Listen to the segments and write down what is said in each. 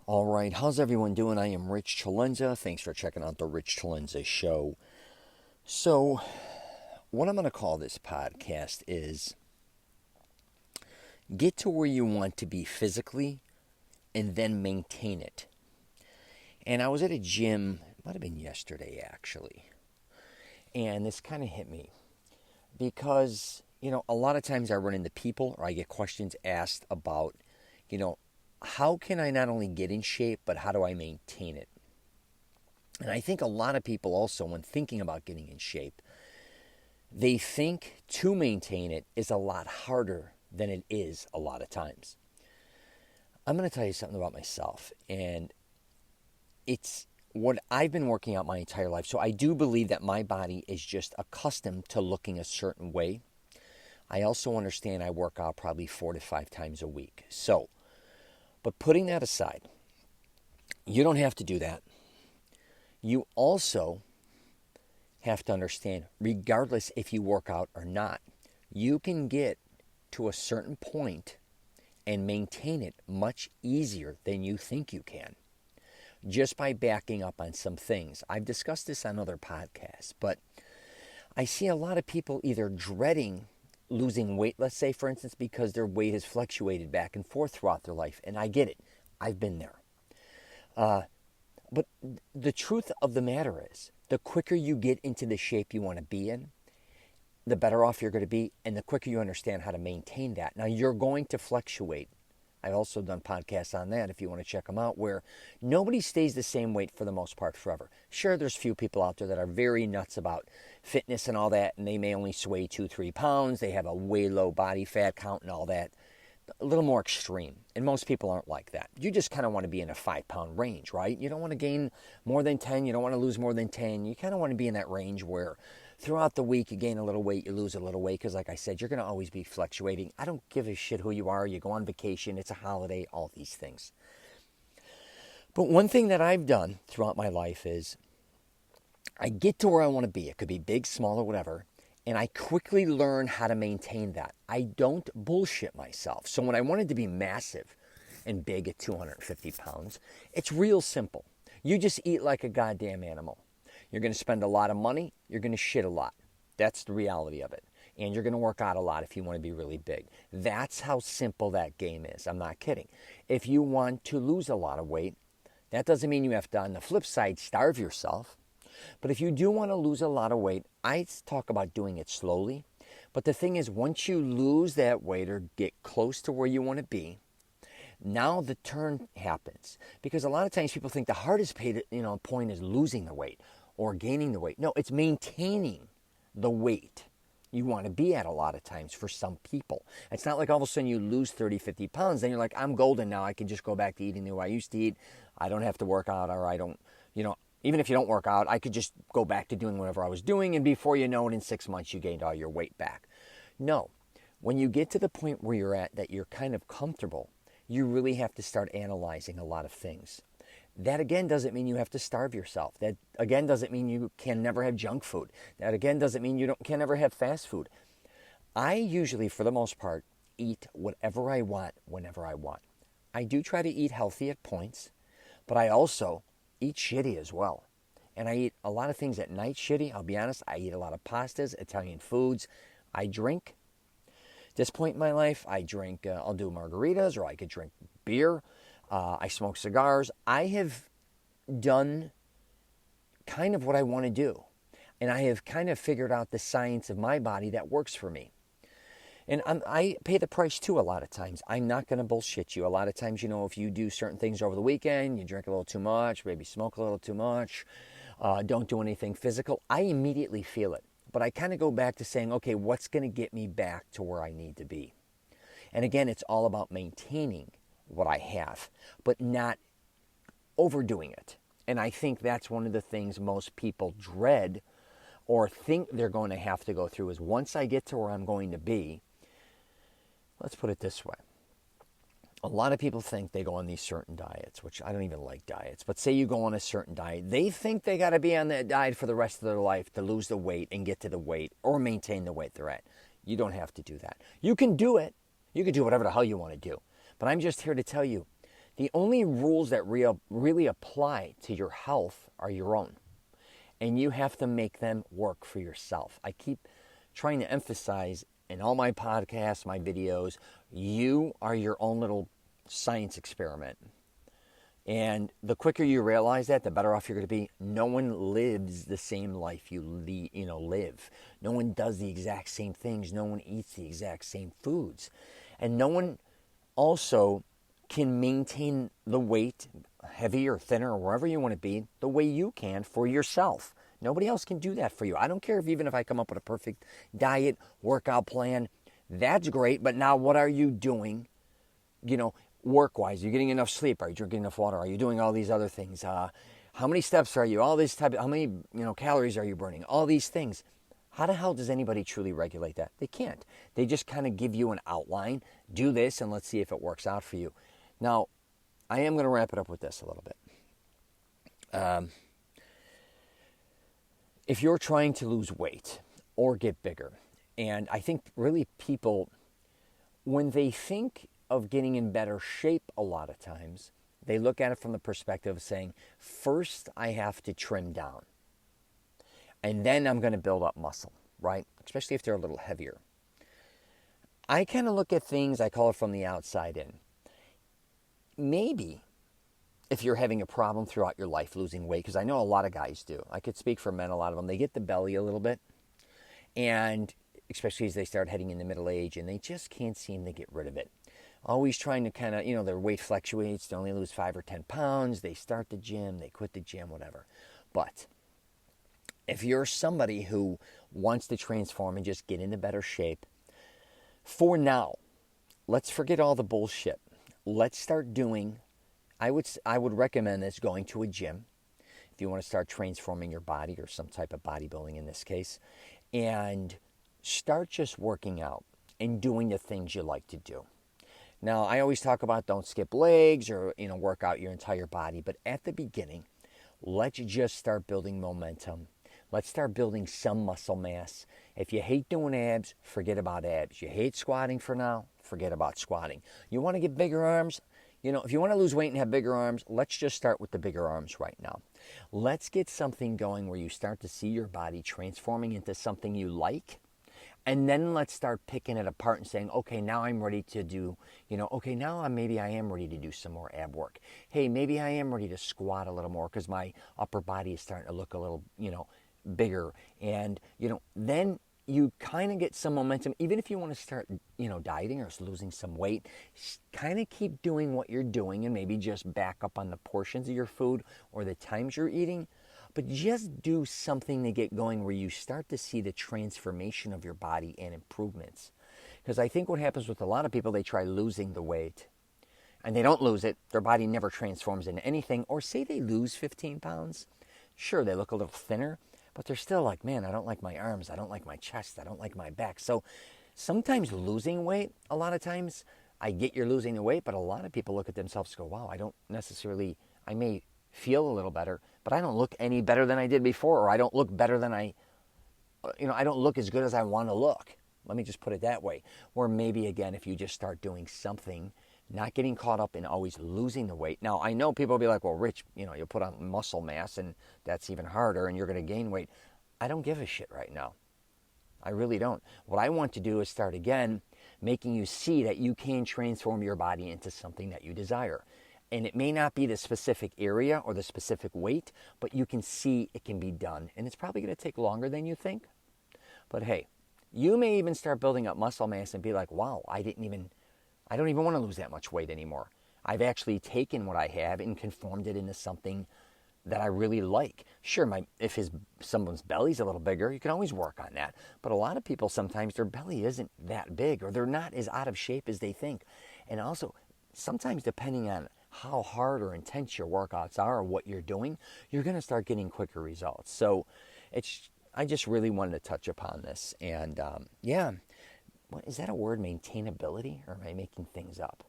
All right, how's everyone doing? I am Rich CELENZA. Thanks for checking out the Rich CELENZA show. So, what I'm going to call this podcast is get to where you want to be physically and then maintain it. And I was at a gym, it might have been yesterday actually, and this kind of hit me because, a lot of times I run into people or I get questions asked about, you know, how can I not only get in shape, but how do I maintain it? And I think a lot of people also, when thinking about getting in shape, they think to maintain it is a lot harder than it is a lot of times. I'm going to tell you something about myself, and it's what I've been working out my entire life. So I do believe that my body is just accustomed to looking a certain way. I also understand I work out probably 4 to 5 times a week. So, but putting that aside, you don't have to do that. You also have to understand, regardless if you work out or not, you can get to a certain point and maintain it much easier than you think you can, just by backing up on some things. I've discussed this on other podcasts, but I see a lot of people either dreading losing weight, let's say, for instance, because their weight has fluctuated back and forth throughout their life. And I get it. I've been there. But the truth of the matter is, the quicker you get into the shape you want to be in, the better off you're going to be, and the quicker you understand how to maintain that. Now, you're going to fluctuate. I've also done podcasts on that if you want to check them out, where nobody stays the same weight for the most part forever. Sure, there's few people out there that are very nuts about fitness and all that, and they may only sway 2-3 pounds. They have a way low body fat count and all that. A little more extreme, and most people aren't like that. You just kind of want to be in a 5-pound range, right? You don't want to gain more than 10. You don't want to lose more than 10. You kind of want to be in that range where throughout the week you gain a little weight, you lose a little weight, because like I said, you're going to always be fluctuating. I don't give a shit who you are. You go on vacation, it's a holiday, all these things. But one thing that I've done throughout my life is I get to where I want to be. It could be big, small, or whatever. And I quickly learn how to maintain that. I don't bullshit myself. So when I wanted to be massive and big at 250 pounds, it's real simple. You just eat like a goddamn animal. You're going to spend a lot of money. You're going to shit a lot. That's the reality of it. And you're going to work out a lot if you want to be really big. That's how simple that game is. I'm not kidding. If you want to lose a lot of weight, that doesn't mean you have to, on the flip side, starve yourself. But if you do want to lose a lot of weight, I talk about doing it slowly. But the thing is, once you lose that weight or get close to where you want to be, now the turn happens. Because a lot of times people think the hardest point is losing the weight or gaining the weight. No, it's maintaining the weight you want to be at a lot of times for some people. It's not like all of a sudden you lose 30, 50 pounds. Then you're like, I'm golden now. I can just go back to eating the way I used to eat. I don't have to work out, or I don't, even if you don't work out, I could just go back to doing whatever I was doing, and before you know it, in 6 months, you gained all your weight back. No. When you get to the point where you're at that you're kind of comfortable, you really have to start analyzing a lot of things. That, again, doesn't mean you have to starve yourself. That, again, doesn't mean you can never have junk food. That, again, doesn't mean you can never have fast food. I usually, for the most part, eat whatever I want whenever I want. I do try to eat healthy at points, but I also eat shitty as well. And I eat a lot of things at night shitty. I'll be honest, I eat a lot of pastas, Italian foods. I drink. At this point in my life, I drink, I'll do margaritas, or I could drink beer. I smoke cigars. I have done kind of what I want to do. And I have kind of figured out the science of my body that works for me. And I pay the price too a lot of times. I'm not going to bullshit you. A lot of times, if you do certain things over the weekend, you drink a little too much, maybe smoke a little too much, don't do anything physical, I immediately feel it. But I kind of go back to saying, okay, what's going to get me back to where I need to be? And again, it's all about maintaining what I have, but not overdoing it. And I think that's one of the things most people dread or think they're going to have to go through is, once I get to where I'm going to be, let's put it this way. A lot of people think they go on these certain diets, which I don't even like diets, but say you go on a certain diet, they think they got to be on that diet for the rest of their life to lose the weight and get to the weight or maintain the weight they're at. You don't have to do that. You can do it. You can do whatever the hell you want to do. But I'm just here to tell you, The only rules that really apply to your health are your own. And you have to make them work for yourself. I keep trying to emphasize in all my podcasts, my videos, you are your own little science experiment. And the quicker you realize that, the better off you're going to be. No one lives the same life you live. No one does the exact same things. No one eats the exact same foods. And no one also can maintain the weight, heavier, thinner, or wherever you want to be, the way you can for yourself. Nobody else can do that for you. I don't care even if I come up with a perfect diet, workout plan. That's great, but now what are you doing, work-wise? Are you getting enough sleep? Are you drinking enough water? Are you doing all these other things? How many steps are you? How many calories are you burning? All these things. How the hell does anybody truly regulate that? They can't. They just kind of give you an outline. Do this and let's see if it works out for you. Now, I am going to wrap it up with this a little bit. If you're trying to lose weight or get bigger, and I think really people, when they think of getting in better shape a lot of times, they look at it from the perspective of saying, first I have to trim down, and then I'm going to build up muscle, right? Especially if they're a little heavier. I kind of look at things, I call it from the outside in. Maybe if you're having a problem throughout your life losing weight, because I know a lot of guys do. I could speak for men, a lot of them. They get the belly a little bit, and especially as they start heading into middle age, and they just can't seem to get rid of it. Always trying to kind of, their weight fluctuates. They only lose 5 or 10 pounds. They start the gym. They quit the gym, whatever. But if you're somebody who wants to transform and just get into better shape, for now, let's forget all the bullshit. Let's start doing, I would recommend this, going to a gym if you want to start transforming your body or some type of bodybuilding in this case, and start just working out and doing the things you like to do. Now, I always talk about don't skip legs or, work out your entire body. But at the beginning, let's just start building momentum. Let's start building some muscle mass. If you hate doing abs, forget about abs. You hate squatting for now, forget about squatting. You want to get bigger arms? If you want to lose weight and have bigger arms, let's just start with the bigger arms right now. Let's get something going where you start to see your body transforming into something you like. And then let's start picking it apart and saying, okay, now I'm ready to do, maybe I am ready to do some more ab work. Hey, maybe I am ready to squat a little more because my upper body is starting to look a little, bigger. And, then you kind of get some momentum. Even if you want to start, dieting or losing some weight, kind of keep doing what you're doing and maybe just back up on the portions of your food or the times you're eating. But just do something to get going where you start to see the transformation of your body and improvements. Because I think what happens with a lot of people, they try losing the weight and they don't lose it. Their body never transforms into anything. Or say they lose 15 pounds. Sure, they look a little thinner, but they're still like, man, I don't like my arms. I don't like my chest. I don't like my back. So sometimes losing weight, a lot of times, I get you're losing the weight, but a lot of people look at themselves and go, wow, I may feel a little better, but I don't look any better than I did before, or I don't look better than I don't look as good as I want to look. Let me just put it that way. Or maybe, again, if you just start doing something, not getting caught up in always losing the weight. Now, I know people will be like, well, Rich, you'll put on muscle mass, and that's even harder, and you're going to gain weight. I don't give a shit right now. I really don't. What I want to do is start, again, making you see that you can transform your body into something that you desire. And it may not be the specific area or the specific weight, but you can see it can be done. And it's probably going to take longer than you think. But hey, you may even start building up muscle mass and be like, wow, I don't even want to lose that much weight anymore. I've actually taken what I have and conformed it into something that I really like. Sure, if someone's belly's a little bigger, you can always work on that. But a lot of people, sometimes their belly isn't that big, or they're not as out of shape as they think. And also, sometimes depending on how hard or intense your workouts are or what you're doing, you're going to start getting quicker results. So I just really wanted to touch upon this. And what, is that a word, maintainability? Or am I making things up?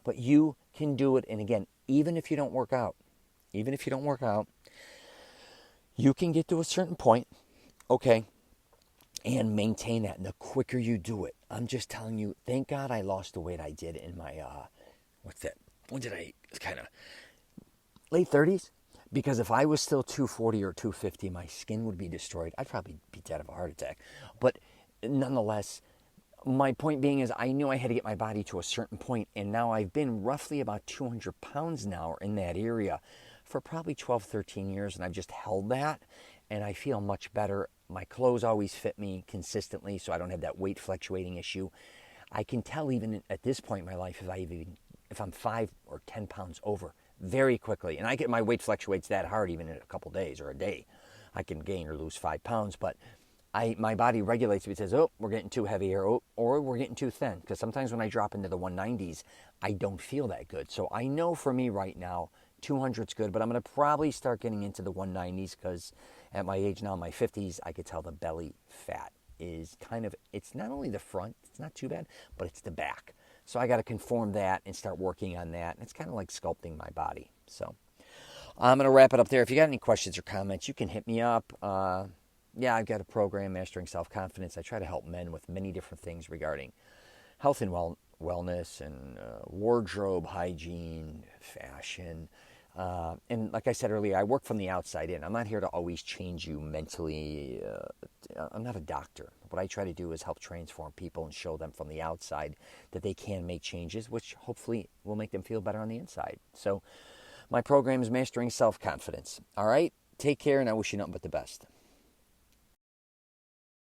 But you can do it. And again, even if you don't work out, you can get to a certain point, okay, and maintain that. And the quicker you do it, I'm just telling you, thank God I lost the weight I did in my, when did I kind of, late 30s? Because if I was still 240 or 250, my skin would be destroyed. I'd probably be dead of a heart attack. But nonetheless, my point being is I knew I had to get my body to a certain point, and now I've been roughly about 200 pounds now or in that area for probably 12, 13 years, and I've just held that, and I feel much better. My clothes always fit me consistently, so I don't have that weight fluctuating issue. I can tell even at this point in my life if I'm 5 or 10 pounds over very quickly, and I get my weight fluctuates that hard even in a couple days or a day. I can gain or lose 5 pounds, but my body regulates me. It says, oh, we're getting too heavy here, oh, or we're getting too thin. Because sometimes when I drop into the 190s, I don't feel that good. So I know for me right now, 200's good, but I'm going to probably start getting into the 190s because at my age now, in my 50s, I could tell the belly fat is kind of, it's not only the front, it's not too bad, but it's the back. So I got to conform that and start working on that. And it's kind of like sculpting my body. So I'm going to wrap it up there. If you got any questions or comments, you can hit me up. Yeah, I've got a program, Mastering Self-Confidence. I try to help men with many different things regarding health and wellness and wardrobe, hygiene, fashion. And like I said earlier, I work from the outside in. I'm not here to always change you mentally. I'm not a doctor. What I try to do is help transform people and show them from the outside that they can make changes, which hopefully will make them feel better on the inside. So my program is Mastering Self-Confidence. All right? Take care, and I wish you nothing but the best.